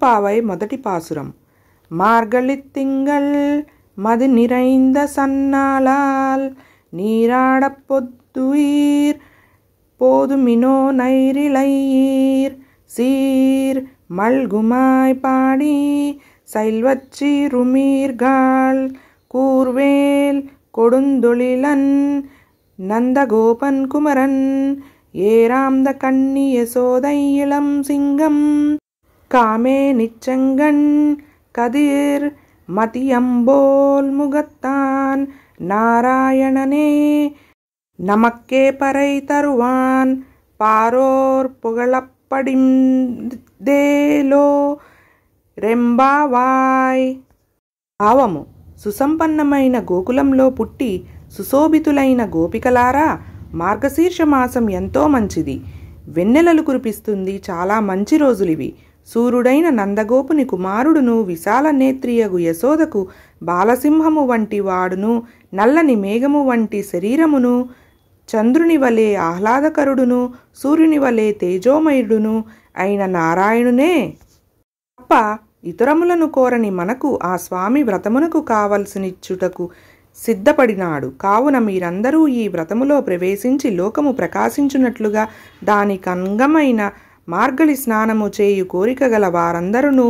திருப்பாவை మొదటి பாசுரம். மார்கழித் திங்கள் மது நிறைந்த சன்னாளால் நீராடப் பொத்துயிர் போதுமினோ நைரிழையீர் சீர் மல்குமாய் பாடி சைல்வச்சிறுமீர்காள் கூர்வேல் கொடுந்தொழிலன் நந்தகோபன் குமரன் ஏராம்த கண்ணி யசோதை இளம் சிங்கம் காமே நிச்சங்கண் கதிர் மதியம்போல் முகத்தான் நாராயணனே நமக்கே பறை தருவான் பாரோர் புகழப்படிందేలో రెంబావాయ్. భావము: సుసంపన్నమైన గోకులంలో పుట్టి సుశోభితులైన గోపికలారా, మార్గశీర్ష మాసం ఎంతో మంచిది. వెన్నెలలు కురిపిస్తుంది. చాలా మంచి రోజులివి. సూర్యుడైన నందగోపుని కుమారుడును విశాల నేత్రియగు యశోదకు బాలసింహము వంటి వాడును నల్లని మేఘము వంటి శరీరమును చంద్రుని వలె ఆహ్లాదకరుడును సూర్యుని వలె తేజోమయుడును అయిన నారాయణునే తప్ప ఇతరములను కోరని మనకు ఆ స్వామి వ్రతమునకు కావలసినిచ్చుటకు సిద్ధపడినాడు. కావున మీరందరూ ఈ వ్రతములో ప్రవేశించి లోకము ప్రకాశించున్నట్లుగా దానికంగమైన మార్గళి స్నానము చేయు కోరిక గల వారందరూ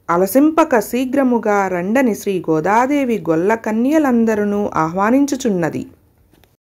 అలసింపక శీఘ్రముగా రండని శ్రీ గోదాదేవి గొల్ల కన్యలందరూ ఆహ్వానించుచున్నది.